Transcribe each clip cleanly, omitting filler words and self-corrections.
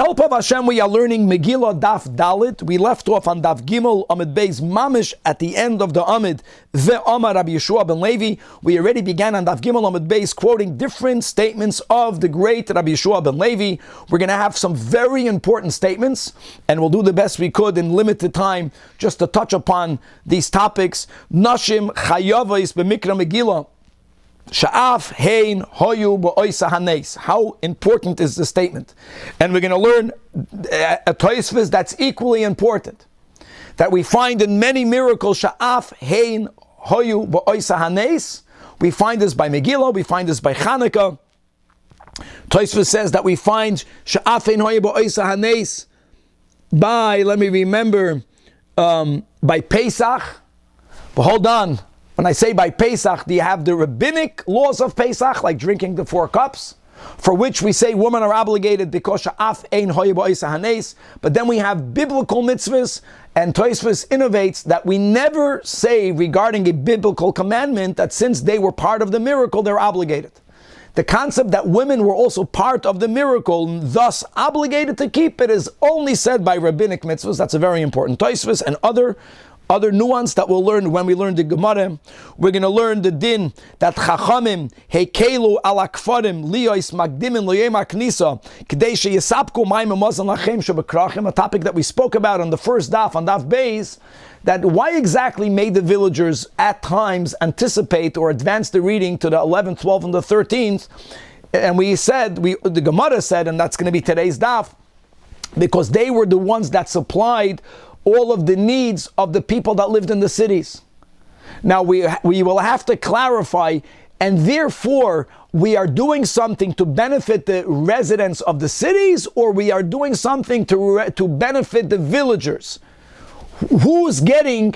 help of Hashem, we are learning Megillah Daf Dalit. We left off on Daf Gimel Amid Beis Mamish at the end of the Amid Ve'amar Rabbi Yeshua ben Levi. We already began on Daf Gimel Amid Beis quoting different statements of the great Rabbi Yeshua ben Levi. We're going to have some very important statements, and we'll do the best we could in limited time just to touch upon these topics. Nashim Chayavais B'Mikra Megillah. Sha'af hein hoyu ba'oisa hanes. How important is the statement? And we're going to learn a Tosfos that's equally important, that we find in many miracles. Sha'af hein hoyu ba'oisa hanes. We find this by Megillah. We find this by Chanukah. Tosfos says that we find Sha'af hein hoyu ba'oisa hanes by, let me remember, by Pesach. But hold on. When I say by Pesach, do you have the rabbinic laws of Pesach, like drinking the 4 cups, for which we say women are obligated because sha'af ein hoye ba'isa hanes. But then we have biblical mitzvahs, and Tosfos innovates that we never say regarding a biblical commandment that since they were part of the miracle, they're obligated. The concept that women were also part of the miracle, and thus obligated to keep it, is only said by rabbinic mitzvahs. That's a very important Tosfos, and other nuance that we'll learn when we learn the Gemara. We're going to learn the din that Chachamim hekelu al akfarim liyos magdimin loyem aknisa k'dei sheyisapku mayim amazon lachem shebekrachim, a topic that we spoke about on the first daf, on daf beis, that why exactly made the villagers at times anticipate or advance the reading to the 11th, 12th, and the 13th. And we said, the Gemara said, and that's going to be today's daf, because they were the ones that supplied all of the needs of the people that lived in the cities. Now we will have to clarify, and therefore we are doing something to benefit the residents of the cities, or we are doing something to benefit the villagers. Who's getting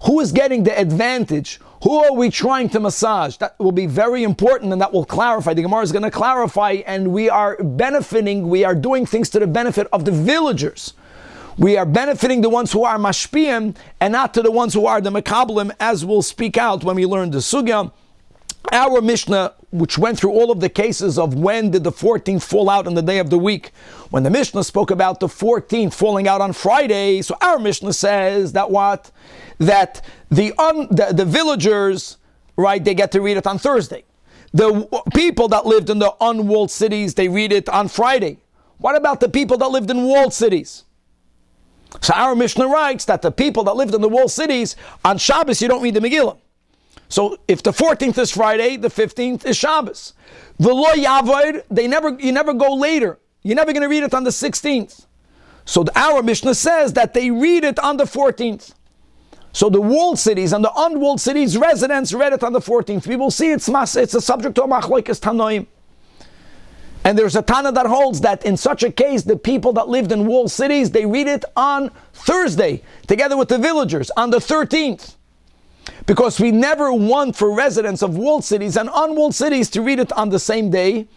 who is getting the advantage? Who are we trying to massage? That will be very important, and that will clarify. The Gemara is going to clarify, and we are doing things to the benefit of the villagers. We are benefiting the ones who are mashpiyim and not to the ones who are the mekablim, as we'll speak out when we learn the sugya. Our Mishnah, which went through all of the cases of when did the 14th fall out on the day of the week, when the Mishnah spoke about the 14th falling out on Friday, so our Mishnah says that what? That the villagers, right, they get to read it on Thursday. The people that lived in the unwalled cities, they read it on Friday. What about the people that lived in walled cities? So our Mishnah writes that the people that lived in the walled cities, on Shabbos you don't read the Megillah. So if the 14th is Friday, the 15th is Shabbos. V'lo yavod, you never go later. You're never going to read it on the 16th. So our Mishnah says that they read it on the 14th. So the walled cities and the unwalled cities residents read it on the 14th. We will see it's a subject to a machlokes tanoim. And there's a Tana that holds that in such a case, the people that lived in walled cities, they read it on Thursday, together with the villagers, on the 13th. Because we never want for residents of walled cities and unwalled cities to read it on the same day.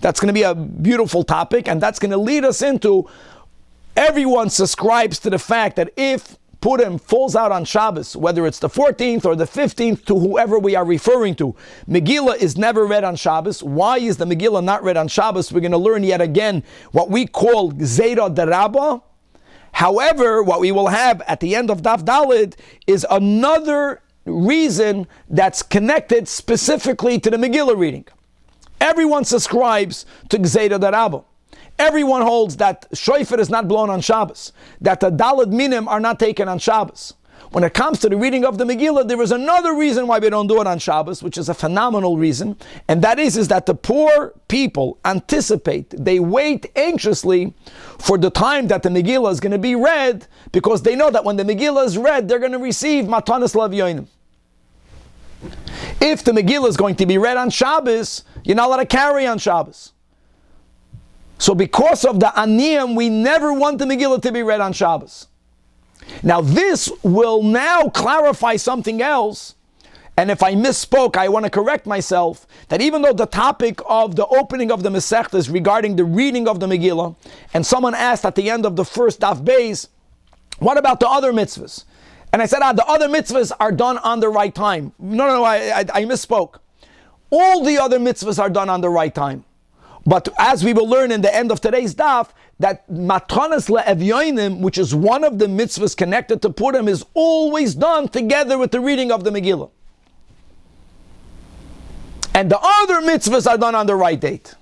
That's going to be a beautiful topic, and that's going to lead us into, everyone subscribes to the fact that if Purim falls out on Shabbos, whether it's the 14th or the 15th, to whoever we are referring to, Megillah is never read on Shabbos. Why is the Megillah not read on Shabbos? We're going to learn yet again what we call Gzeira Derabba. However, what we will have at the end of Daf Dalid is another reason that's connected specifically to the Megillah reading. Everyone subscribes to Gzeira Derabba. Everyone holds that shofar is not blown on Shabbos, that the Daled Minim are not taken on Shabbos. When it comes to the reading of the Megillah, there is another reason why we don't do it on Shabbos, which is a phenomenal reason, and that is that the poor people anticipate, they wait anxiously for the time that the Megillah is going to be read, because they know that when the Megillah is read, they're going to receive Matanas Lavyonim. If the Megillah is going to be read on Shabbos, you're not allowed to carry on Shabbos. So because of the aniyim, we never want the Megillah to be read on Shabbos. Now this will now clarify something else, and if I misspoke, I want to correct myself, that even though the topic of the opening of the Masechta is regarding the reading of the Megillah, and someone asked at the end of the first Daf Beis, what about the other mitzvahs? And I said, the other mitzvahs are done on the right time. No, I misspoke. All the other mitzvahs are done on the right time. But as we will learn in the end of today's daf, that matanas le'evyonim, which is one of the mitzvahs connected to Purim, is always done together with the reading of the Megillah. And the other mitzvahs are done on the right date.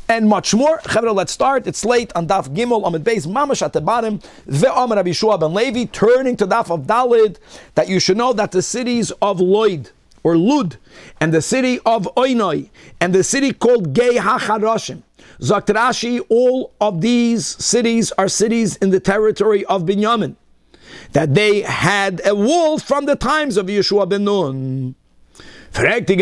And much more. Chavra, let's start. It's late on Daf Gimel, Amud Beis, Mamash at the bottom. Ve'amar Rabbi Yeshua ben Levi, turning to Daf of Dalid, that you should know that the cities of Loid, or Lud, and the city of Oinoi, and the city called Gei HaCharashim, Zakt Rashi, all of these cities are cities in the territory of Binyamin, that they had a wall from the times of Yeshua ben Nun. Did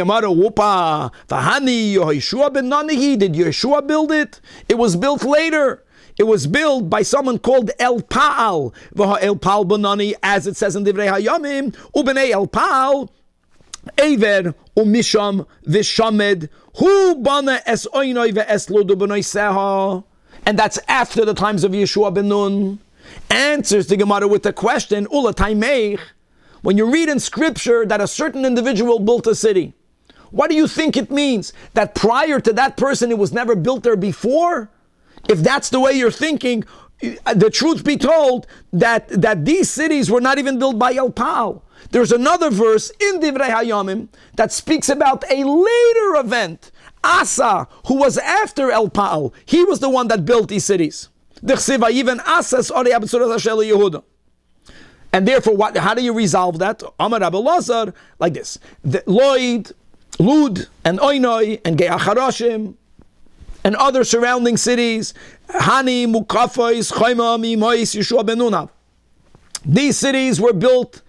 Yeshua build it? It was built later. It was built by someone called El Pa'al. El Pa'al Benani, as it says in Divrei Hayamim, Ubenei El Pa'al, Ever Umisham Vishamed, Hu Bana Es Oinoi Ve'es Lodu Benoi Seha. And that's after the times of Yeshua ben Nun. Answers the Gemara with the question, Ula Taimeich. When you read in scripture that a certain individual built a city, what do you think it means? That prior to that person it was never built there before? If that's the way you're thinking, the truth be told, that these cities were not even built by El Pa'al. There's another verse in Divrei Hayamim that speaks about a later event. Asa, who was after El Pa'al, he was the one that built these cities. And therefore, how do you resolve that? Amar Rabbi Lazar, like this: Loid, Lud, and Oinoi, and Gei HaCharashim, and other surrounding cities, Hani, Mukafos, Chayma, Mimois, Yeshua ben Nun. These cities were built,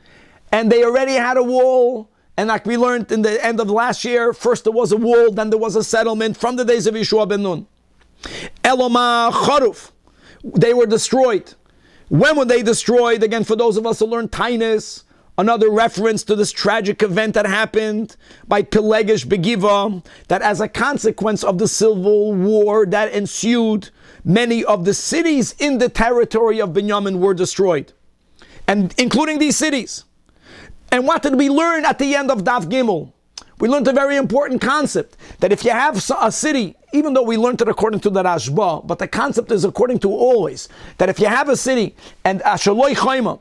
and they already had a wall. And like we learned in the end of last year, first there was a wall, then there was a settlement from the days of Yeshua ben Nun. Eloma Charuf, they were destroyed. When were they destroyed? Again, for those of us who learn Tainus, another reference to this tragic event that happened by Pelegish Begiva, that as a consequence of the civil war that ensued, many of the cities in the territory of Binyamin were destroyed, and including these cities. And what did we learn at the end of Daf Gimel? We learned a very important concept, that if you have a city, even though we learned it according to the Rashba, but the concept is according to always, that if you have a city, and Ashaloi Chayma,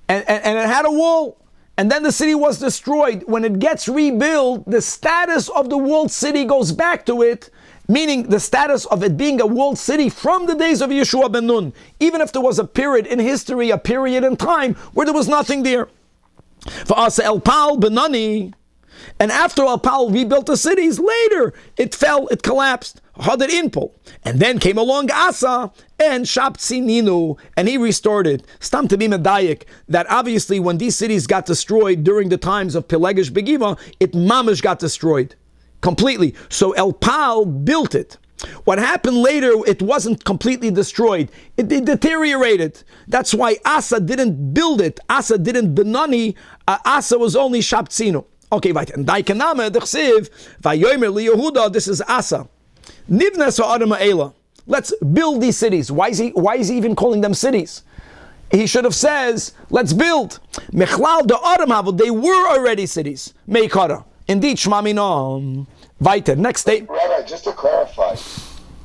and it had a wall, and then the city was destroyed, when it gets rebuilt, the status of the walled city goes back to it, meaning the status of it being a walled city from the days of Yeshua ben Nun, even if there was a period in history, a period in time, where there was nothing there. For us, El Pa'al Benani, and after El Pa'al rebuilt the cities, later it fell, it collapsed. Hadar Inpol. And then came along Asa and Shaptsininu, and he restored it. Stam to be medayik, that obviously when these cities got destroyed during the times of Pelegish Begiva, it mamish got destroyed completely. So El Pa'al built it. What happened later, it wasn't completely destroyed. It deteriorated. That's why Asa didn't build it. Asa didn't benani. Asa was only Shaptsinu. Okay, right. And Daikaname, the Chsiv, Vayomer li Yehuda, this is Asa. Nivnes ha'adam ha'ela. Let's build these cities. Why is he even calling them cities? He should have says, let's build. Mechlal da adam havu, they were already cities. Meikara. Indeed, shmaminam. Weiter. Next statement. Rabbi, just to clarify,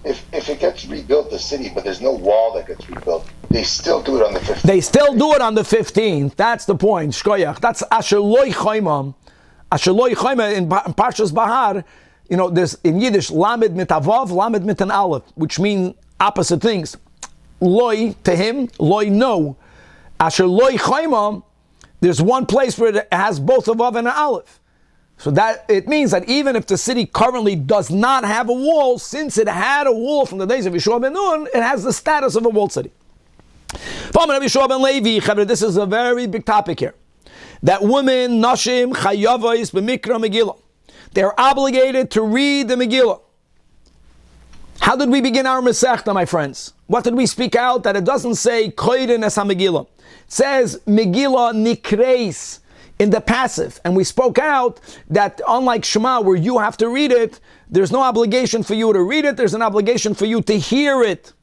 if it gets rebuilt, the city, but there's no wall that gets rebuilt, they still do it on the 15th. They still do it on the 15th. That's the point. Shkoyach. That's Asher Loi Chaimam. Asher Loi Chaimam in Parshas Bahar, you know, there's in Yiddish, Lamed mit Avav, Lamed mit an Aleph, which mean opposite things. Loi, to him, Loi, no. Asher Loi Chaimam, there's one place where it has both a Vav and an Aleph. So that it means that even if the city currently does not have a wall, since it had a wall from the days of Yeshua ben Nun, it has the status of a walled city. This is a very big topic here. That women, nashim, chayavos, b'mikra Megillah, they're obligated to read the Megillah. How did we begin our Masechta, my friends? What did we speak out? That it doesn't say Koren es Megillah. It says Megillah nikreis, in the passive. And we spoke out that unlike Shema, where you have to read it, there's no obligation for you to read it, there's an obligation for you to hear it.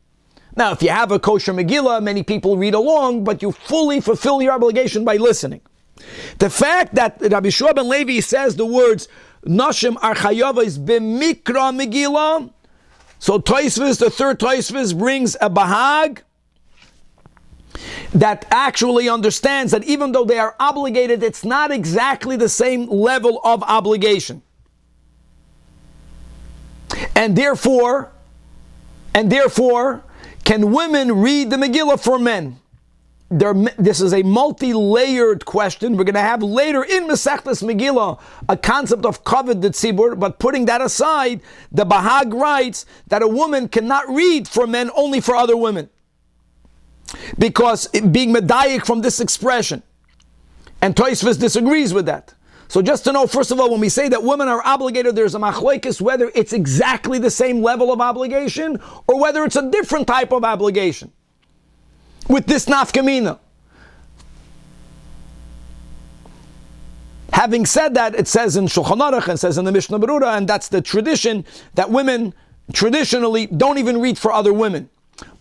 Now, if you have a kosher Megillah, many people read along, but you fully fulfill your obligation by listening. The fact that Rabbi Yeshua ben Levi says the words, Nashim ar chayavos b'mikra Megillah, So Tosfos, the third Tosfos, brings a bahag that actually understands that even though they are obligated, it's not exactly the same level of obligation. And therefore, can women read the Megillah for men? This is a multi-layered question. We're going to have later in Masechtas Megillah a concept of kavod tzibur, but putting that aside, the Bahag writes that a woman cannot read for men, only for other women. Because being medayik from this expression. And Tosfos disagrees with that. So just to know, first of all, when we say that women are obligated, there's a machlokes whether it's exactly the same level of obligation or whether it's a different type of obligation. With this nafkamina. Having said that, it says in Shulchan Aruch and says in the Mishnah Berurah, and that's the tradition, that women traditionally don't even read for other women.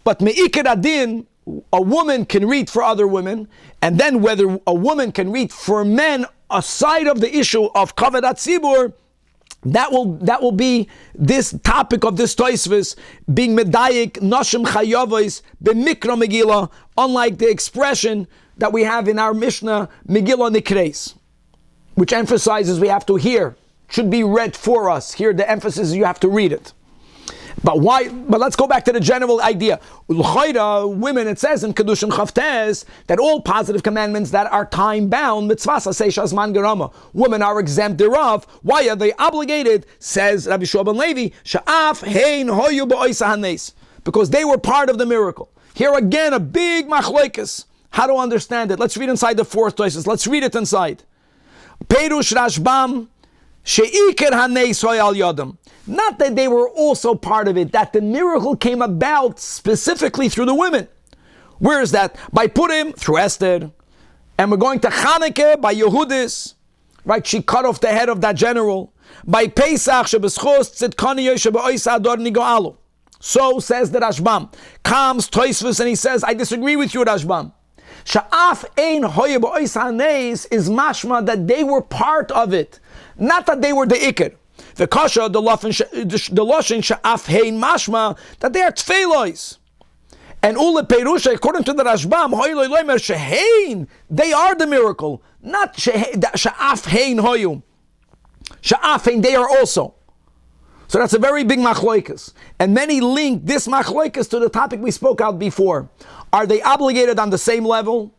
But me'ikar adin, a woman can read for other women, and then whether a woman can read for men aside of the issue of kavod tzibur, that will be this topic of this Tosfos, being medayik nashim chayavos b'mikra Megillah, unlike the expression that we have in our Mishnah Megillah Nikreis, which emphasizes we have to hear, should be read for us. Here the emphasis is you have to read it. But why? But let's go back to the general idea. Women, it says in Kedushin Chavtes that all positive commandments that are time-bound, mitzvahs seishas man gerama, women are exempt thereof. Why are they obligated? Says Rabbi Shua ben Levi, sha'af hein hoyu ba'oisa hanes, because they were part of the miracle. Here again, a big machlokes. How to understand it? Let's read inside the fourth Tosfos. Let's read it inside. Perush Rashbam she'ikar hanes hoy al yodam. Not that they were also part of it, that the miracle came about specifically through the women. Where is that? By Purim, through Esther. And we're going to Chanukah, by Yehudis. Right, she cut off the head of that general. By Pesach, shebeschos tzidkani shebeoisa ador nigoalu. So says the Rashbam. Comes Tosfos and he says, I disagree with you, Rashbam. Sha'af ein hoye beoisa hanes is mashma that they were part of it. Not that they were the ikar. The kasha, the loshin sha'af hein mashma, that they are tfeilos. And ule perusha, according to the Rashbam, hoyloi loimer shehein, they are the miracle. Not sha'af hein hoyu. Sha'af hein, they are also. So that's a very big machlokes. And many link this machlokes to the topic we spoke out before. Are they obligated on the same level?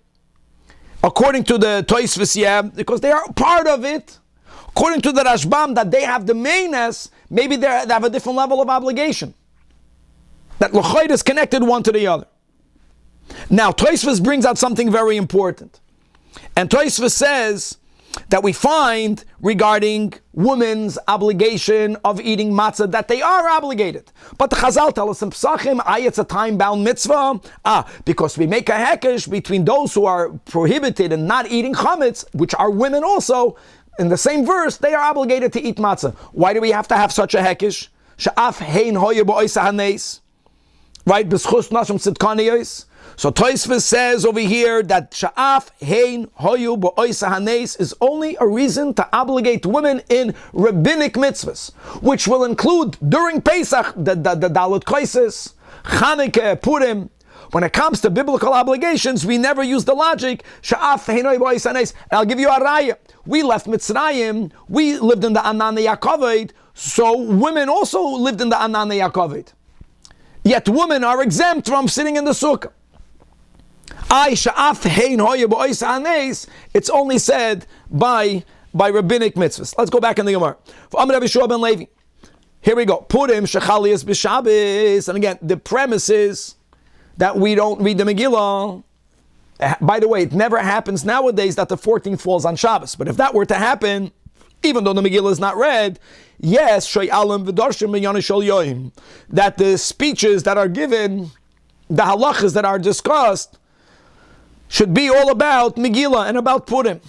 According to the Tosfos, yeah, because they are part of it. According to the Rashbam, that they have the mainness, maybe they have a different level of obligation. That l'chayr is connected one to the other. Now, Tosfos brings out something very important. And Tosfos says that we find regarding women's obligation of eating matzah, that they are obligated. But the Chazal tell us in Pesachim, it's a time-bound mitzvah. Because we make a hekesh between those who are prohibited and not eating chametz, which are women also. In the same verse, they are obligated to eat matzah. Why do we have to have such a hekesh? Sha'af hein hoye ba'oisa hanes. Right? B'schus nashim tzidkaniyos. So Tosfos says over here that sha'af hein hoyu ba'oisa hanes is only a reason to obligate women in rabbinic mitzvahs, which will include during Pesach the Dalet Kaisis, Chanukah, Purim. When it comes to biblical obligations, we never use the logic sha'af hein hoyu ba'oisa hanes. And I'll give you a raya. We left Mitzrayim, we lived in the Anan Yaakov, so women also lived in the Anan Yaakov. Yet women are exempt from sitting in the sukkah. It's only said by rabbinic mitzvahs. Let's go back in the Gemara. Here we go. Purim shechalias b'Shabbos. And again, the premise is that we don't read the Megillah. By the way, it never happens nowadays that the 14th falls on Shabbos. But if that were to happen, even though the Megillah is not read, yes, that the speeches that are given, the halachas that are discussed, should be all about Megillah and about Purim.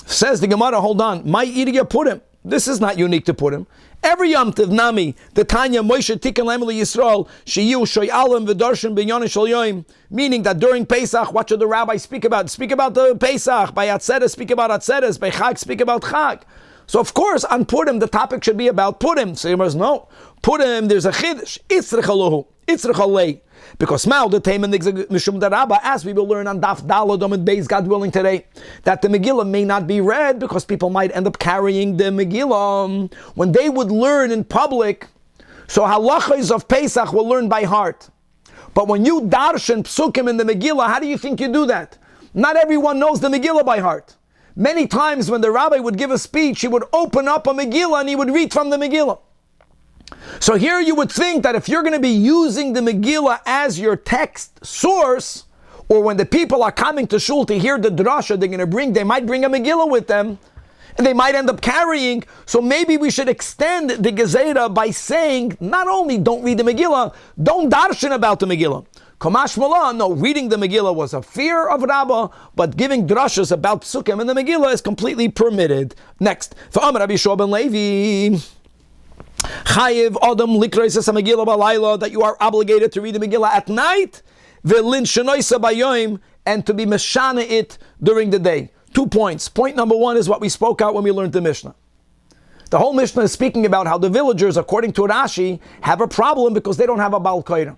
Says the Gemara, hold on, my Iriya Purim. This is not unique to Purim. Every Yom Tov Nami, the Tanya Moshe Tikkun Lemeli Yisrael, Shiyu Shoyalim V'Darshan B'Yoni Shal Yoim, meaning that during Pesach, what should the rabbi speak about? Speak about the Pesach. By Atzeres, speak about Atzeres. By Chag, speak about Chag. So of course, on Purim, the topic should be about Purim. So he says, no. Purim, there's a chiddush. Itzrich Elohu. Itzrich Alei. Because now the Teiman Mishum Darabba, as we will learn on Daf Dalad and Beis, God willing today, that the Megillah may not be read because people might end up carrying the Megillah when they would learn in public. So halachas of Pesach will learn by heart. But when you darshan psukim in the Megillah, how do you think you do that? Not everyone knows the Megillah by heart. Many times when the rabbi would give a speech, he would open up a Megillah and he would read from the Megillah. So here you would think that if you're going to be using the Megillah as your text source, or when the people are coming to shul to hear the drasha, they might bring a Megillah with them, and they might end up carrying. So maybe we should extend the Gezerah by saying, not only don't read the Megillah, don't darshan about the Megillah. Kamash Malah, no, reading the Megillah was a fear of Rabbah, but giving drashas about psukim in the Megillah is completely permitted. Next, for Amar Rabbi Yeshua ben Levi, Chayiv Adam Likrais Megillah Balayla, that you are obligated to read the Megillah at night, Velin Shenoisa Bayoim, and to be meshana it during the day. 2 points. Point number 1 is what we spoke out when we learned the Mishnah. The whole Mishnah is speaking about how the villagers, according to Rashi, have a problem because they don't have a Baal Koira.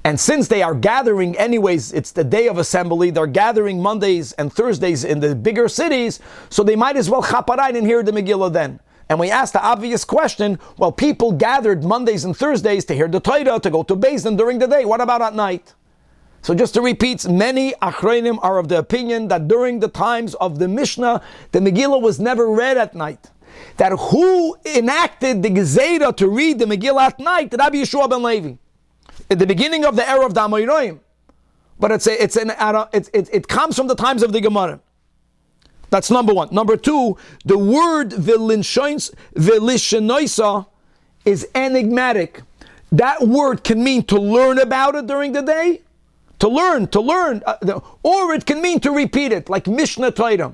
And since they are gathering anyways, it's the day of assembly, they're gathering Mondays and Thursdays in the bigger cities, so they might as well chaparayt and hear the Megillah then. And we asked the obvious question, well, people gathered Mondays and Thursdays to hear the Torah, to go to Beis Din during the day. What about at night? So just to repeat, many Achronim are of the opinion that during the times of the Mishnah, the Megillah was never read at night. That who enacted the Gezerah to read the Megillah at night? Rabbi Yeshua ben Levi. At the beginning of the era of the Amoraim. But it comes from the times of the Gemara. That's number 1. Number 2, the word Velishenoisa is enigmatic. That word can mean to learn about it during the day, to learn, or it can mean to repeat it, like Mishnah Torah.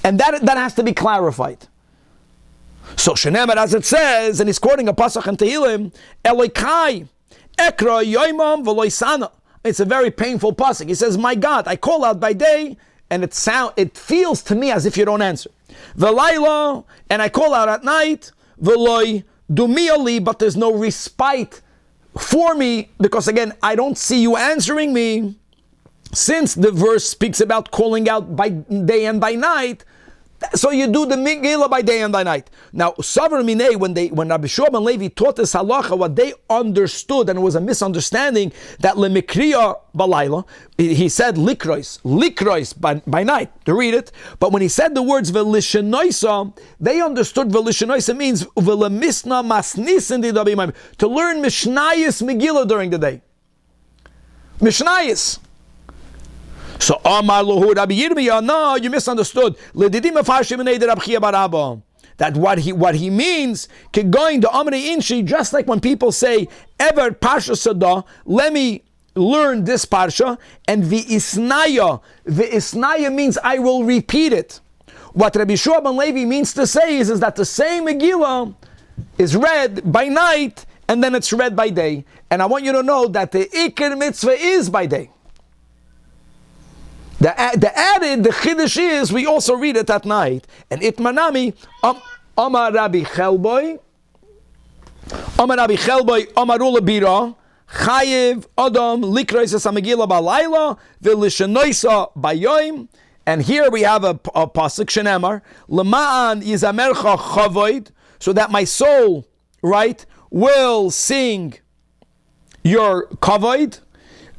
And that has to be clarified. So Shenemar, as it says, and he's quoting a pasuk in Tehillim, Elokai, Ekra Yoimam V'loisana. It's a very painful pasuk. He says, my God, I call out by day, and it feels to me as if you don't answer. V'layla, and I call out at night, V'loi dumiali, but there's no respite for me, because again, I don't see you answering me. Since the verse speaks about calling out by day and by night, so you do the Megillah by day and by night. Now, Savar Minei, when Rabbi Yeshua ben Levi taught this halacha, what they understood, and it was a misunderstanding, that lemikriya balayla, he said likrois by night, to read it. But when he said the words velishenoisa, they understood velishenoisa means velemisna masnisin didabimim, to learn Mishnayis Megillah during the day. Mishnayis. So Amar Lahu Rabbi Yirmiyah, no, you misunderstood. That what he means, going to Amri Inshi, just like when people say, Ever Parsha Sada, let me learn this Parsha, and V'isnaya means I will repeat it. What Rabbi Yeshua ben Levi means to say is that the same Megillah is read by night, and then it's read by day. And I want you to know that the Iker Mitzvah is by day. The chiddush is we also read it at night. And itmanami, Amar Rabbi Chelboy, Amarula Bira, Chayiv Adam Likrois Megillah Balayla, Velishenoisa Bayoim. And here we have a pasuk shenemar, Lema'an Yizamercha Chavoid, so that my soul, right, will sing your kavoid,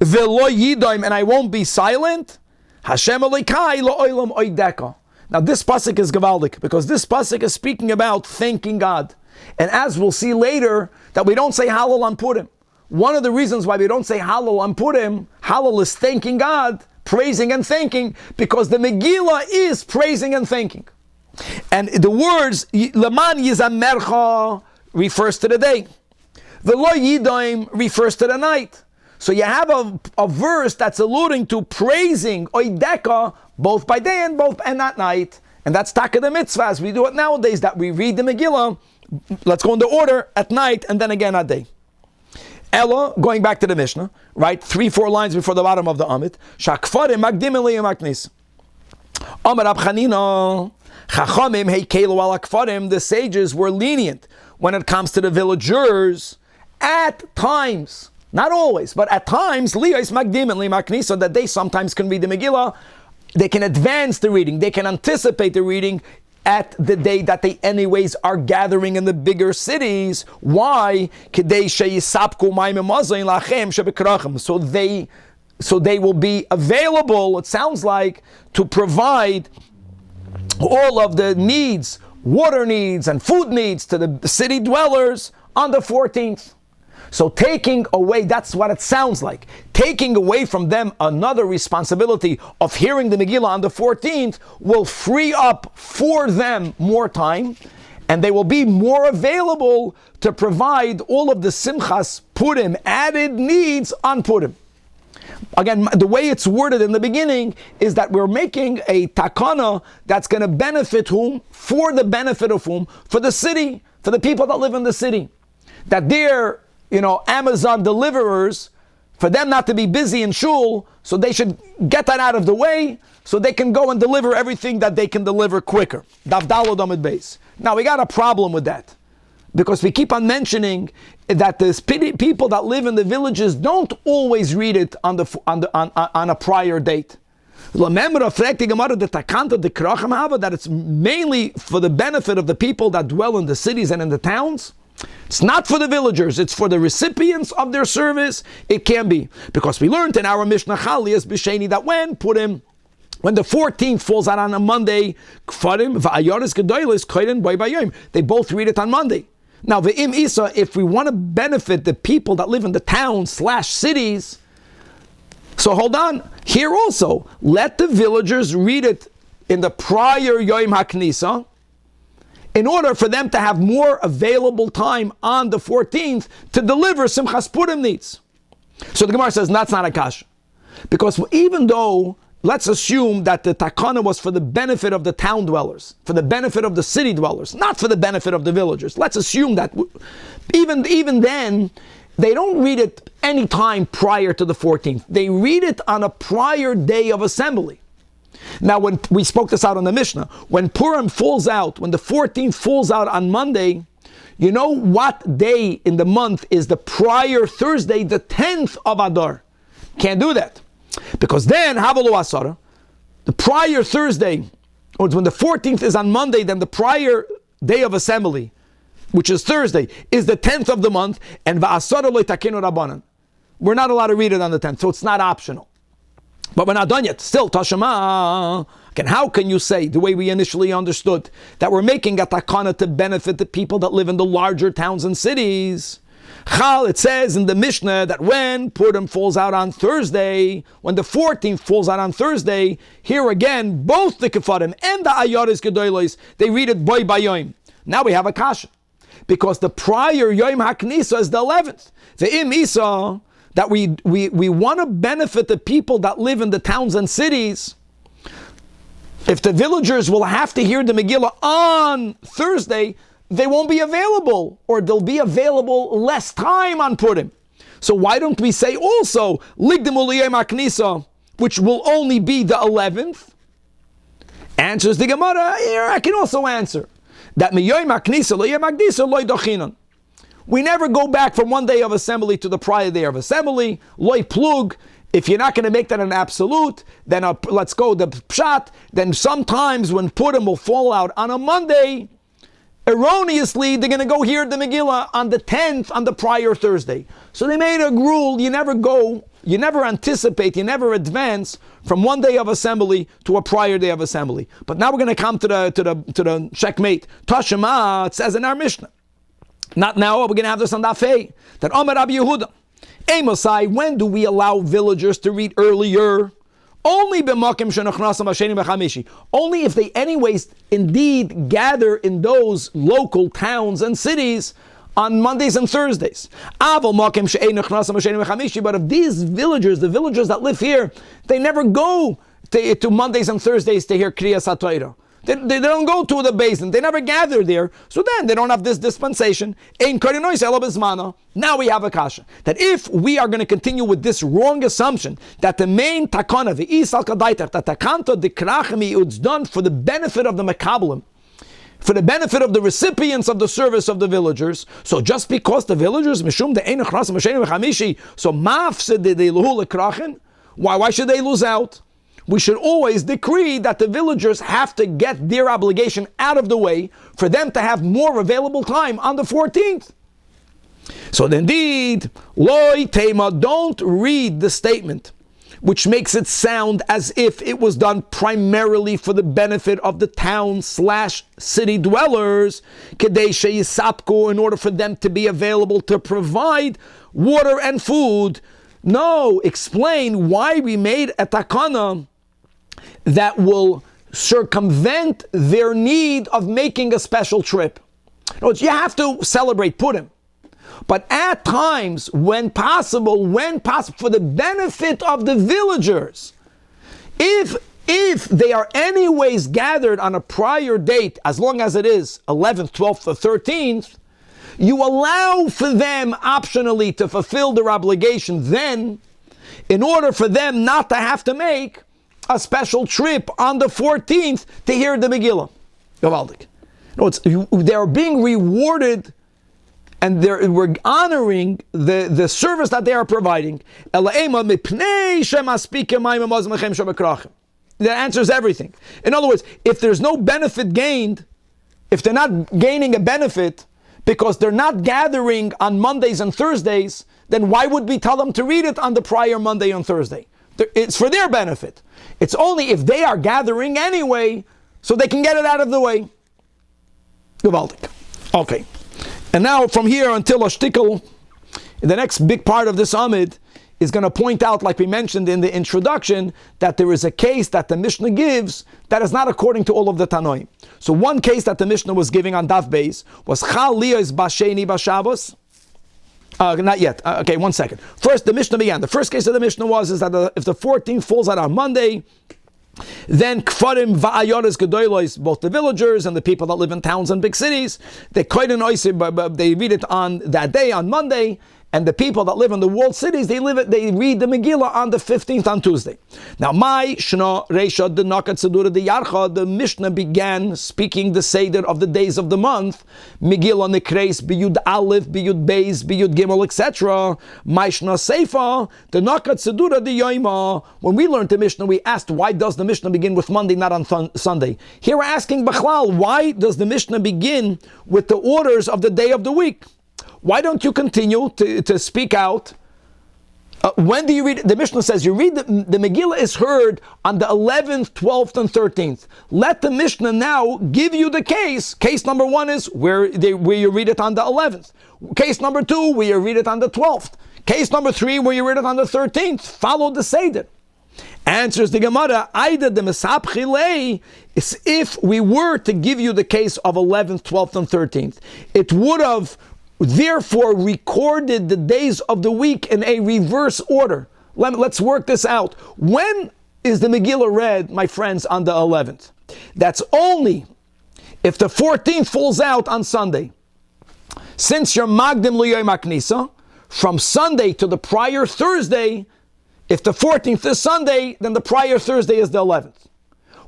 Velo Yidaim, and I won't be silent. Hashem Elokai Lo'olam Oideka. Now this pasuk is gavaldik, because this pasuk is speaking about thanking God. And as we'll see later, that we don't say Hallel on Purim. One of the reasons why we don't say Hallel on Purim, Hallel is thanking God, praising and thanking, because the Megillah is praising and thanking. And the words Leman Yizamercha refers to the day. The Lo Yidaim refers to the night. So you have a verse that's alluding to praising Oideka both by day and at night. And that's Taka the Mitzvah, as we do it nowadays, that we read the Megillah, let's go in the order, at night and then again at day. Ella, going back to the Mishnah, right, 3-4 lines before the bottom of the Amid, Shakfare Magdim Eliyah Maknis. Amar Rab Chanina, Chachamim heikelu al akfarim, the sages were lenient when it comes to the villagers at times, not always, but at times, liyos magdim and limaknisa, that they sometimes can read the Megillah, they can advance the reading, they can anticipate the reading at the day that they anyways are gathering in the bigger cities. Why? So they will be available, it sounds like, to provide all of the needs, water needs and food needs to the city dwellers on the 14th. So taking away, that's what it sounds like, taking away from them another responsibility of hearing the Megillah on the 14th will free up for them more time, and they will be more available to provide all of the Simchas Purim added needs on Purim. Again, the way it's worded in the beginning is that we're making a takana that's going to benefit whom? For the benefit of whom? For the city, for the people that live in the city. That they're, Amazon deliverers, for them not to be busy in shul, so they should get that out of the way, so they can go and deliver everything that they can deliver quicker. Daf Daled Amud Beis. Now we got a problem with that, because we keep on mentioning that the people that live in the villages don't always read it on a prior date. That it's mainly for the benefit of the people that dwell in the cities and in the towns. It's not for the villagers, it's for the recipients of their service. It can be. Because we learned in our Mishnah Chaliyas B'Sheni that when the 14th falls out on a Monday, they both read it on Monday. Now, V'im Isa, if we want to benefit the people that live in the towns/cities, so hold on, here also, let the villagers read it in the prior Yom HaKnisa, in order for them to have more available time on the 14th to deliver Simchas Purim needs. So the Gemara says that's not a kasha. Because even though, let's assume that the takana was for the benefit of the town dwellers, for the benefit of the city dwellers, not for the benefit of the villagers. Let's assume that even then, they don't read it any time prior to the 14th. They read it on a prior day of assembly. Now, when we spoke this out on the Mishnah, when Purim falls out, when the 14th falls out on Monday, you know what day in the month is the prior Thursday, the 10th of Adar? Can't do that. Because then, Havalu Asara, the prior Thursday, or when the 14th is on Monday, then the prior day of assembly, which is Thursday, is the 10th of the month, and Va'asara lo takenu Rabbanan. We're not allowed to read it on the 10th, so it's not optional. But we're not done yet. Still, Tashema. Again, how can you say, the way we initially understood, that we're making a takana to benefit the people that live in the larger towns and cities? Chal, it says in the Mishnah that when Purim falls out on Thursday, when the 14th falls out on Thursday, here again, both the Kefarim and the Ayaris Gedolos, they read it boy by Yom. Now we have a kasha. Because the prior Yom HaKnisa is the 11th. The Im Isa, that we want to benefit the people that live in the towns and cities. If the villagers will have to hear the Megillah on Thursday, they won't be available, or they'll be available less time on Purim. So why don't we say also Ligdimul Yom HaKnisa, which will only be the 11th? Answers the Gemara. Here I can also answer that Miyom HaKnisa lo Yom HaKnisa lo Dochinon. We never go back from one day of assembly to the prior day of assembly. Loi plug. If you're not going to make that an absolute, then let's go the pshat. Then sometimes when Purim will fall out on a Monday, erroneously they're going to go hear the Megillah on the 10th on the prior Thursday. So they made a rule: you never anticipate, you never advance from one day of assembly to a prior day of assembly. But now we're going to come to the checkmate. Tashema, it says in our Mishnah. Not now, we're going to have this on Dafei. That Omer Rabbi Yehuda. Amosai, when do we allow villagers to read earlier? Only only if they anyways indeed gather in those local towns and cities on Mondays and Thursdays. But if these villagers, the villagers that live here, they never go to Mondays and Thursdays to hear Kriyas HaTorah. They don't go to the basin. They never gather there. So then they don't have this dispensation. Now we have a kasha. That if we are going to continue with this wrong assumption that the main takana, the isal kadaitach, that takanto de krachmi, it's done for the benefit of the mekabelim, for the benefit of the recipients of the service of the villagers. So just because the villagers, mishum de ein chras masheni v'chamishi, so mafsid de luhu lekrachen, why should they lose out? We should always decree that the villagers have to get their obligation out of the way for them to have more available time on the 14th. So indeed, loy tema, don't read the statement which makes it sound as if it was done primarily for the benefit of the town/city dwellers, kedei sheyisapku, in order for them to be available to provide water and food. No, explain why we made a takana that will circumvent their need of making a special trip. In other words, you have to celebrate Purim, but at times when possible, for the benefit of the villagers, if they are anyways gathered on a prior date, as long as it is 11th, 12th, or 13th, you allow for them optionally to fulfill their obligation then, in order for them not to have to make a special trip on the 14th to hear the Megillah. They are being rewarded, and we're honoring the service that they are providing. That answers everything. In other words, if there's no benefit gained, if they're not gaining a benefit because they're not gathering on Mondays and Thursdays, then why would we tell them to read it on the prior Monday and Thursday? It's for their benefit. It's only if they are gathering anyway, so they can get it out of the way. Gewaltig. Okay. And now from here until Ashtikal, the next big part of this Amid is going to point out, like we mentioned in the introduction, that there is a case that the Mishnah gives that is not according to all of the Tanoim. So one case that the Mishnah was giving on Daf Beis was Chal Liyos Basheni Bashavos. Not yet. Okay, 1 second. First, the Mishnah began. The first case of the Mishnah was that if the 14th falls out on Monday, then Kfarim Va'ayoris Gedolos, both the villagers and the people that live in towns and big cities, they read it on that day, on Monday, and the people that live in the walled cities, they read the Megillah on the 15th, on Tuesday. Now, my Shna Reisha the Nakat Sedura the Yarcha, the Mishnah began speaking the Seder of the days of the month, Megillah Nekreis, Biyud Aleph, Biyud Beis, Biyud Gimel, etc. My Shna Seifa, the Nakat Sedura the Yoima. When we learned the Mishnah, we asked, why does the Mishnah begin with Monday, not on Sunday? Here we're asking Bachlal, why does the Mishnah begin with the orders of the day of the week? Why don't you continue to speak out? When do you read? The Mishnah says you read the Megillah is heard on the 11th, 12th, and 13th. Let the Mishnah now give you the case. Case number 1 is where you read it on the 11th. Case number 2, where you read it on the 12th. Case number 3, where you read it on the 13th. Follow the Seder. Answers the Gemara, Aida de Mesap Chilei, is if we were to give you the case of 11th, 12th, and 13th, it would have therefore recorded the days of the week in a reverse order. Let's work this out. When is the Megillah read, my friends, on the 11th? That's only if the 14th falls out on Sunday. Since you're Magdim L'Yom HaKnisa, from Sunday to the prior Thursday, if the 14th is Sunday, then the prior Thursday is the 11th.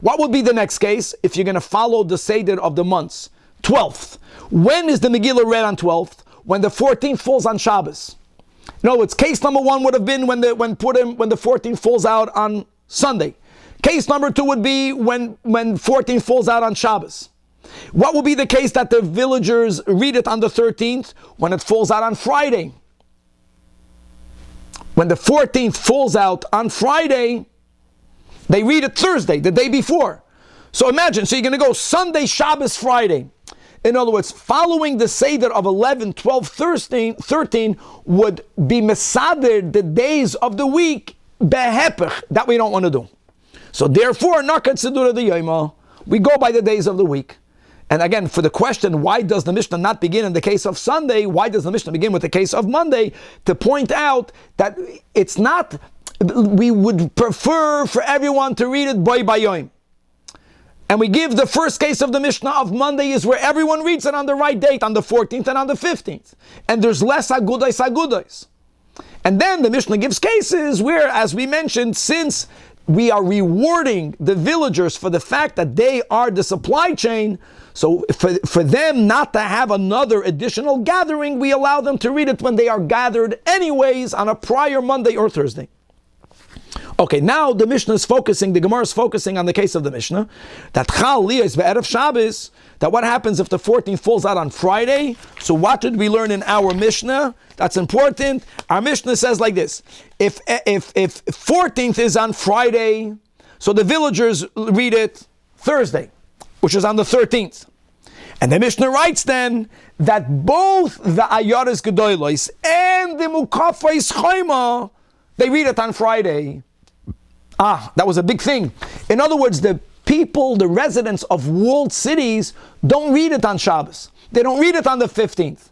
What would be the next case if you're going to follow the Seder of the months? 12th. When is the Megillah read on 12th? When the 14th falls on Shabbos. No, it's case number 1 would have been when the 14th falls out on Sunday. Case number 2 would be when 14th falls out on Shabbos. What will be the case that the villagers read it on the 13th? When it falls out on Friday. When the 14th falls out on Friday, they read it Thursday, the day before. So imagine, so you're going to go Sunday, Shabbos, Friday. In other words, following the Seder of 11, 12, 13 would be mesader the days of the week behepech. That we don't want to do. So therefore, nakat sedura the yoma, we go by the days of the week. And again, for the question, why does the Mishnah not begin in the case of Sunday? Why does the Mishnah begin with the case of Monday? To point out that it's not, we would prefer for everyone to read it boy by yom. And we give the first case of the Mishnah of Monday is where everyone reads it on the right date, on the 14th and on the 15th. And there's less agudais. And then the Mishnah gives cases where, as we mentioned, since we are rewarding the villagers for the fact that they are the supply chain, so for them not to have another additional gathering, we allow them to read it when they are gathered anyways on a prior Monday or Thursday. Okay, now the Mishnah is focusing, the Gemara is focusing on the case of the Mishnah, that Aliyah is be'erev Shabbos, that what happens if the 14th falls out on Friday? So what did we learn in our Mishnah? That's important. Our Mishnah says like this, if 14th is on Friday, so the villagers read it Thursday, which is on the 13th. And the Mishnah writes then that both the Ayaris Gedolos and the Mukafais Chayma, they read it on Friday. That was a big thing. In other words, the people, the residents of walled cities don't read it on Shabbos. They don't read it on the 15th.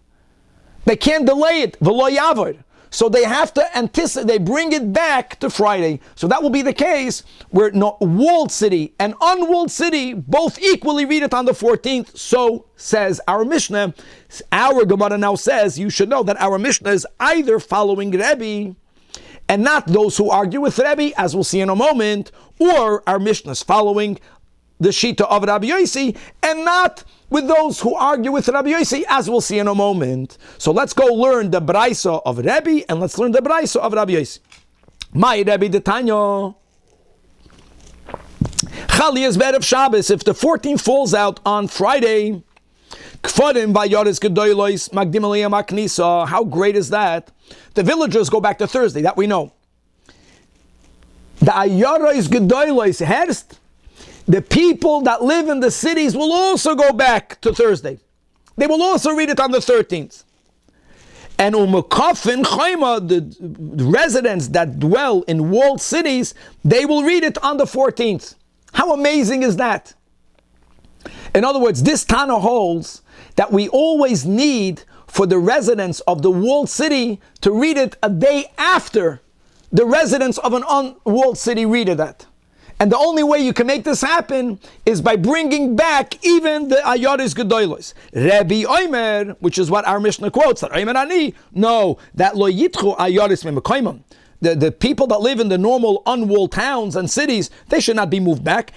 They can't delay it. V'lo yavod. So they have to anticipate, they bring it back to Friday. So that will be the case where walled city and unwalled city both equally read it on the 14th. So says our Mishnah. Our Gemara now says, you should know that our Mishnah is either following Rebbe and not those who argue with Rebbe, as we'll see in a moment, or our Mishnah is following the Shita of Rabbi Yossi, and not with those who argue with Rabbi Yossi, as we'll see in a moment. So let's go learn the Braisa of Rebbe, and let's learn the Braisa of Rabbi Yossi. My Rebbe de Tanya. Chali is be'erev Shabbos. If the 14th falls out on Friday, Kfarim v'ayaris gedolos magdim aliyah maknisa. How great is that? The villagers go back to Thursday. That we know. The ayaris gedolos herst. The people that live in the cities will also go back to Thursday. They will also read it on the 13th. And umukafin chayma, the residents that dwell in walled cities, they will read it on the 14th. How amazing is that? In other words, this Tanach holds that we always need for the residents of the walled city to read it a day after the residents of an unwalled city read it at. And the only way you can make this happen is by bringing back even the Ayaris Gedolos. Rabbi Omer, which is what our Mishnah quotes, that Omer Ani, no, that Lo Yitchu Ayaris Memekoimim. The people that live in the normal unwalled towns and cities, they should not be moved back.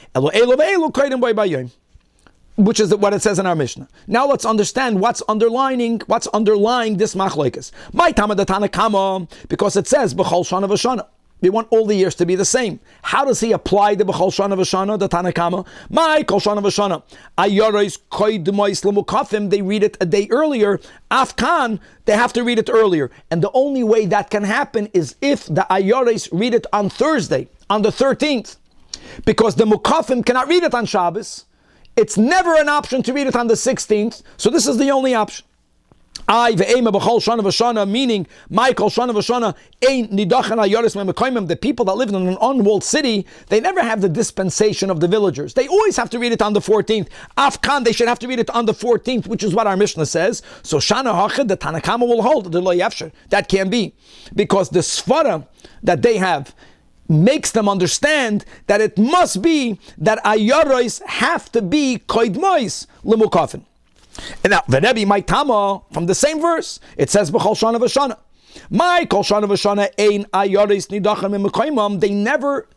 Which is what it says in our Mishnah. Now let's understand what's underlying this machlokes. My Tama the Tanach, because it says B'chol Shana V'Shana. We want all the years to be the same. How does he apply the B'chol Shana V'Shana, the Tanach? My Kol Shana V'Shana. Ayaros Koidmois L'Mukafim, they read it a day earlier. Afkan, they have to read it earlier. And the only way that can happen is if the Ayaros read it on Thursday, on the 13th. Because the Mukafim cannot read it on Shabbos. It's never an option to read it on the 16th, so this is the only option. Meaning, my kol shana v'shana ein nidachan ayaris me'mekoimim. The people that live in an unwalled city, they never have the dispensation of the villagers. They always have to read it on the 14th. Afkan, they should have to read it on the 14th, which is what our Mishnah says. So shana hachid, the Tanach will hold the lo yafsher. That can be because the svara that they have makes them understand that it must be that ayaros have to be koidmois lemukafin. And now the Rebbe my Tama from the same verse, it says b'chol shana v'shana. My kol shana v'shana ein ayaros nidachan me'mekoimam. They never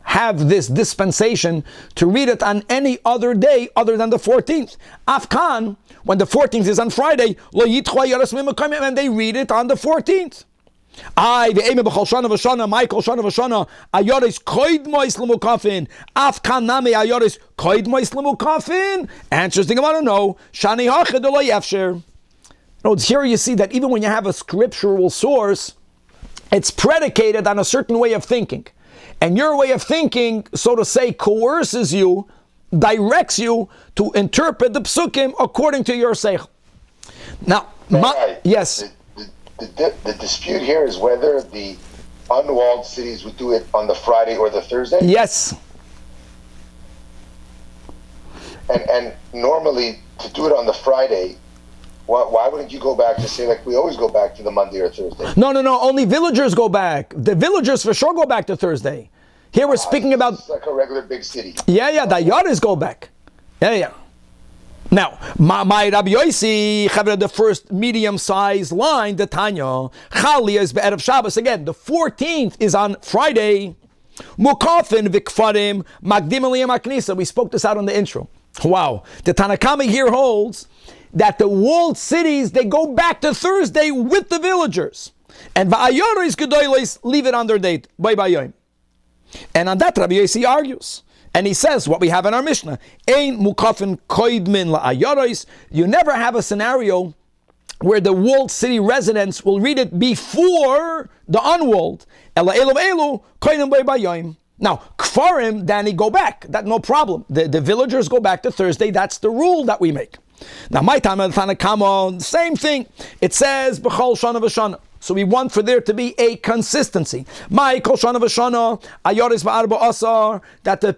have this dispensation to read it on any other day other than the 14th. Afkan, when the 14th is on Friday, lo yitchu ayaros me'mekoimam, and they read it on the 14th. I the aim b'chol shana v'shana, my kol shana v'shana, ayaris koidmois l'mukafin, afkan name ayaris koidmois l'mukafin. Answers the Gemara, no. Shani hachid lo yafsher. No, here you see that even when you have a scriptural source, it's predicated on a certain way of thinking, and your way of thinking, so to say, coerces you, directs you to interpret the psukim according to your seichel. Now, yes. The dispute here is whether the unwalled cities would do it on the Friday or the Thursday? Yes. And normally, to do it on the Friday, why wouldn't you go back to say, like we always go back to the Monday or Thursday? No. Only villagers go back. The villagers for sure go back to Thursday. Here we're speaking about... It's like a regular big city. Yeah, the Ayaris go back. Yeah. Now, my Rabbi Yossi, the first medium-sized line, the Tanya, Aliyah is be'erev Shabbos. Again, the 14th is on Friday. Mukafin v'kfarim magdim aliyah maknisa. We spoke this out on the intro. Wow. The Tanakh here holds that the walled cities, they go back to Thursday with the villagers. And va'ayoris gedolos leave it on their date. Bye. And on that, Rabbi Yossi argues. And he says what we have in our Mishnah. Ein mukafin koidmin la'ayoros. You never have a scenario where the walled city residents will read it before the unwalled. Ela elu elu koidim b'yayim. Now, kfarim, Danny, go back. That no problem. The villagers go back to Thursday. That's the rule that we make. Now, my time at Tanakh, same thing. It says b'chol shana v'shana. So we want for there to be a consistency. My kol shana v'shana ayoris ba'arba asar, that the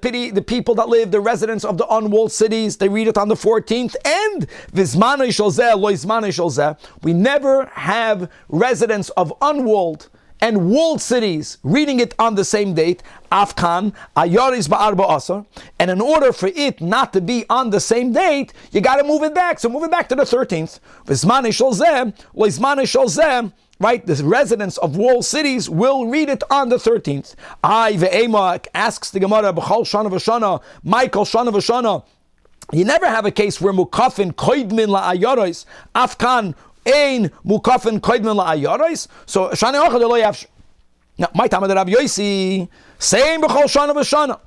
people that live, the residents of the unwalled cities, they read it on the 14th. And v'zmanei sholzeh lo zmanei sholzeh. We never have residents of unwalled and walled cities reading it on the same date. Afkan ayoris ba'arba asar. And in order for it not to be on the same date, you got to move it back. So move it back to the 13th. V'zmanei sholzeh lo zmanei sholzeh. Right, the residents of walled cities will read it on the 13th. Ve'ema asks the Gemara, b'chol shana v'shana, Michael shana v'shana. You never have a case where mukafin koidmin la'ayoros, afkan ein mukafin koidmin la'ayoros. So shana ochad lo yavsh. Now, my time of the Rabbi Yossi, same b'chol shana v'shana.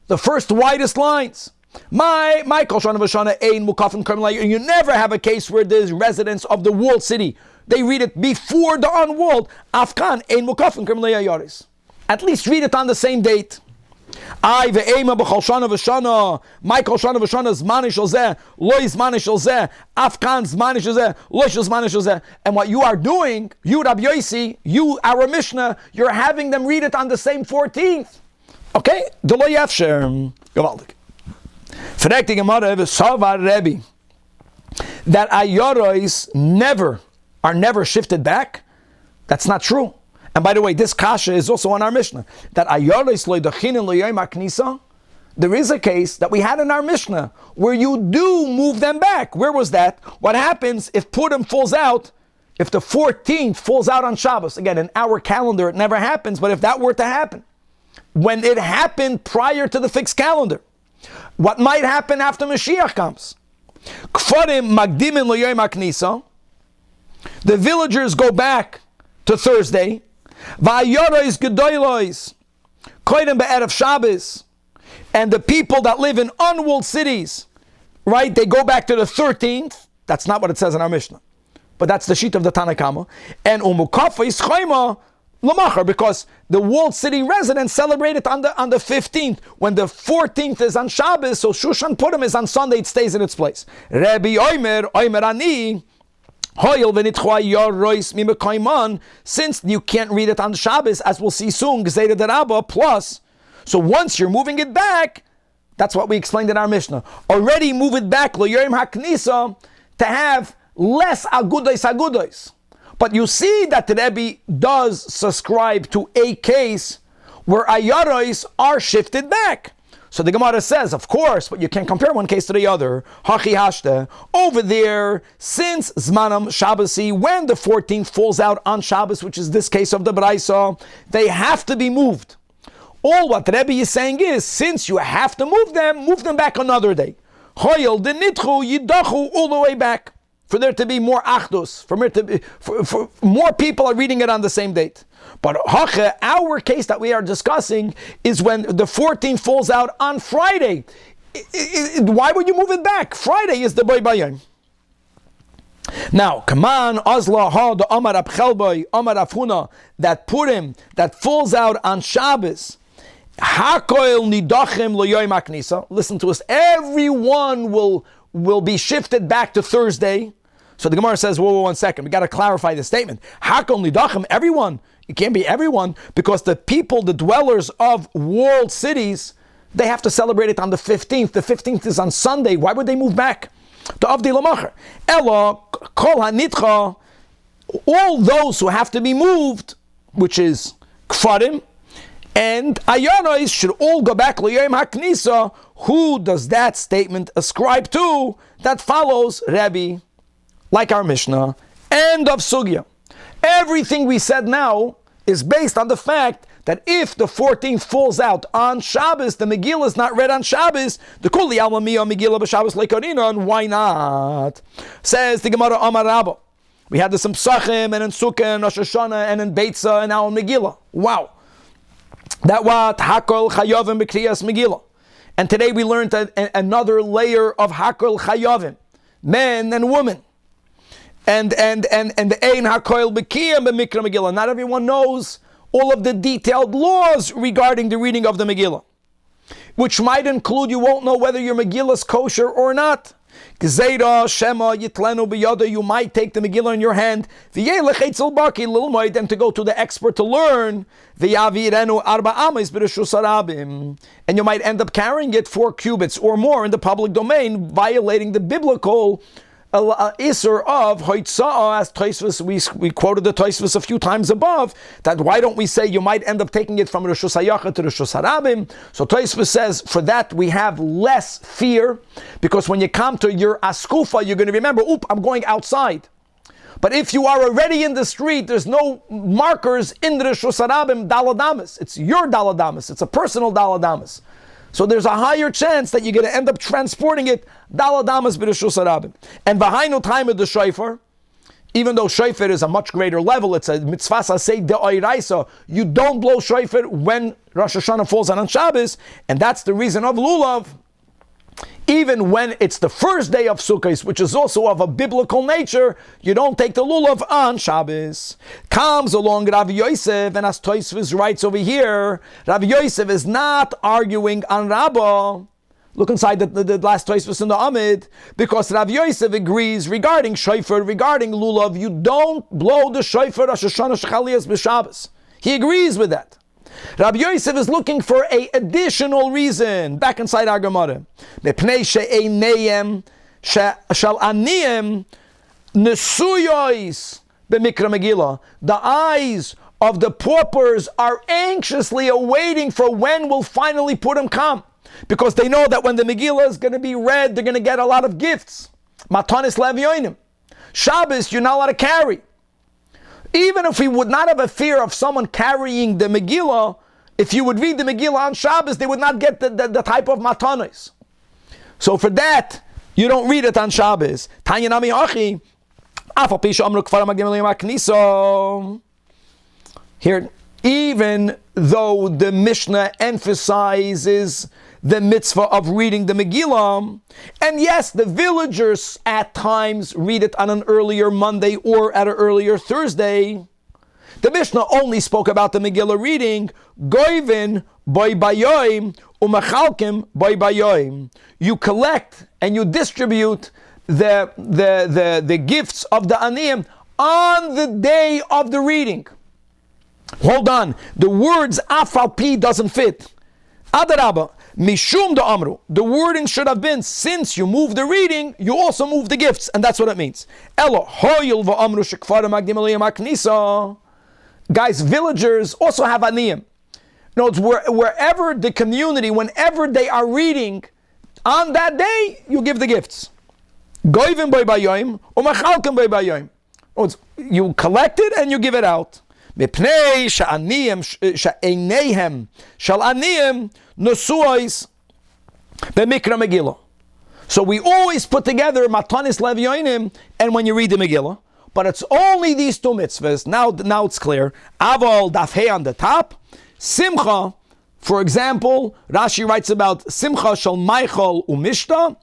The first widest lines. My kol shana v'shana ein mukafin koidmin la'ayoros. You never have a case where there's residents of the walled city. They read it before the unwalled. Afkan ein mukafin kremlei ayaris. At least read it on the same date. I ve'ema b'chol shana v'shana. My kol shana v'shana zmani sholzeh. Lo zmani sholzeh. Afkan zmani sholzeh. Lo zmani sholzeh. And what you are doing, you Rabbi Yossi, you our Mishnah, you're having them read it on the same 14th. Okay? Delo yafsher. Gewaldig. Fragt die Gemara v'savar Rebbe that ayaris are never shifted back. That's not true. And by the way, this kasha is also on our Mishnah. That there is a case that we had in our Mishnah where you do move them back. Where was that? What happens if Purim falls out, if the 14th falls out on Shabbos? Again, in our calendar it never happens, but if that were to happen, when it happened prior to the fixed calendar, what might happen after Mashiach comes? Kfarim magdimin loyoyim haknisa. The villagers go back to Thursday. Va'ayoros gedolos koidem be'erev Shabbos. And the people that live in unwalled cities, right, they go back to the 13th. That's not what it says in our Mishnah, but that's the sheet of the Tanakh. And umukafa is chayma lamachar, because the walled city residents celebrate it on the 15th. When the 14th is on Shabbos, so Shushan Purim is on Sunday, it stays in its place. Rabbi Omer ani. Since you can't read it on Shabbos, as we'll see soon, plus, so once you're moving it back, that's what we explained in our Mishnah. Already move it back to have less agudos. But you see that the Rebbe does subscribe to a case where ayaros are shifted back. So the Gemara says, of course, but you can't compare one case to the other. Hachi hashte. Over there, since Zmanam Shabbasi, when the 14th falls out on Shabbos, which is this case of the Braisa, they have to be moved. All what Rebbe is saying is, since you have to move them back another day. Choyel de nitchu yidachu all the way back. For there to be more achdus, for more people are reading it on the same date. But our case that we are discussing is when the 14th falls out on Friday. Why would you move it back? Friday is the boy bayim. Now, Kaman, Azla, Ha, the Amar Abchelboy, Amar Afuna, that Purim, that falls out on Shabbos. Hakoil nidachim loyoy maknisa. Listen to us. Everyone will be shifted back to Thursday. So the Gemara says, whoa, 1 second. We got to clarify the statement. Hakol nidachim, everyone. It can't be everyone, because the people, the dwellers of walled cities, they have to celebrate it on the 15th. The 15th is on Sunday. Why would they move back to Avdi Lamacher? Ella, Kol HaNitcha, all those who have to be moved, which is Kfarim, And Ayanos should all go back L'Yom HaKnisa. Who does that statement ascribe to? That follows Rabbi, like our Mishnah. End of Sugya. Everything we said now is based on the fact that if the 14th falls out on Shabbos, the Megillah is not read on Shabbos, the Kuli Alma Mia Megillah b'Shabbos Lekarina, and why not? Says the Gemara Amar Rabba. We had this in Psachim, and in Sukkah, and Rosh Hashanah, and in Beitza, and now in Megillah. Wow. That what? Hakol Chayavim b'Kriyas Megillah. And today we learned another layer of Hakol Chayavim, men and women. And the Ein HaKoil B'Kiyam B'Mikra Megillah. Not everyone knows all of the detailed laws regarding the reading of the Megillah, which might include you won't know whether your Megillah is kosher or not. Gzeira, Shema, Yitlenu B'Yada, you might take the Megillah in your hand, V'yelech Eitzel Baki, Lilmoid, and to go to the expert to learn, V'yavirenu Arba Amis B'Reshus Harabim, and you might end up carrying it 4 cubits or more in the public domain, violating the biblical Isser of Hoitzah, as Tosfos, we quoted the Tosfos a few times above, that why don't we say you might end up taking it from Reshus Hayachah to Reshus Harabim? So Tosfos says, for that we have less fear, because when you come to your Askufa, you're going to remember, I'm going outside. But if you are already in the street, there's no markers in the Reshus Harabim Daladamas. It's your Daladamas. It's a personal Daladamas. So there's a higher chance that you're going to end up transporting it daladamas b'reshus harabim. And behind no time of the shofar, even though shofar is a much greater level, it's a mitzvah say de'oiraisa. You don't blow shofar when Rosh Hashanah falls on Shabbos, and that's the reason of lulav. Even when it's the first day of Sukkot, which is also of a biblical nature, you don't take the lulav on Shabbos. Comes along Rav Yosef, and as Tosfos writes over here, Rav Yosef is not arguing on Rabbah. Look inside the last Tosfos in the Amid, because Rav Yosef agrees regarding shofar, regarding lulav, you don't blow the shofar Rosh Hashanah Shechaliyas b'Shabbos. He agrees with that. Rabbi Yosef is looking for an additional reason. Back inside our Gemara. Mepnei she'einayim shal aniyim nesuyois b'mikra Megillah. The eyes of the paupers are anxiously awaiting for when will finally Purim come. Because they know that when the Megillah is going to be read, they're going to get a lot of gifts. Matanis levyonim. Shabbos, you're not allowed to carry. Even if we would not have a fear of someone carrying the Megillah, if you would read the Megillah on Shabbos, they would not get the type of matanos. So for that, you don't read it on Shabbos. Tanya nami achi, afal pisha amru kfar magdim l'yom haknisa. Here, even though the Mishnah emphasizes the mitzvah of reading the Megillah, and yes, the villagers at times read it on an earlier Monday or at an earlier Thursday, the Mishnah only spoke about the Megillah reading, Goivin boy bayoim umachalkim boy bayoim. You collect and you distribute the gifts of the aniyim on the day of the reading. Hold on, the words afal pi doesn't fit. Adarabba, mishum da amru. The wording should have been, since you move the reading, you also move the gifts, and that's what it means. Elo hoyil va amru shekfara magdim aliyah maknisa. Guys, villagers also have aniyim. No, it's wherever the community, whenever they are reading, on that day, you give the gifts. Goivim boy bayoim, umachalkim boy bayoim. You collect it and you give it out. Mipnei sha'aniyim sha'eineihem shal aniyim nesuois b'mikra Megillah. So we always put together matanis levyonim and when you read the Megillah, but it's only these 2 mitzvahs. Now it's clear. Aval daf hey on the top. Simcha, for example, Rashi writes about simcha shal maichol umishta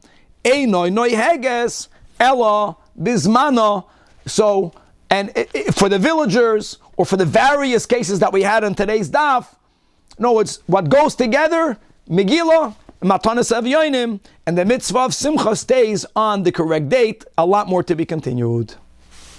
einoi noi heges ella bizmana. So, and for the villagers, or for the various cases that we had in today's daf, no, it's what goes together, Megillah, Matanas Avyonim, and the mitzvah of Simcha stays on the correct date. A lot more to be continued.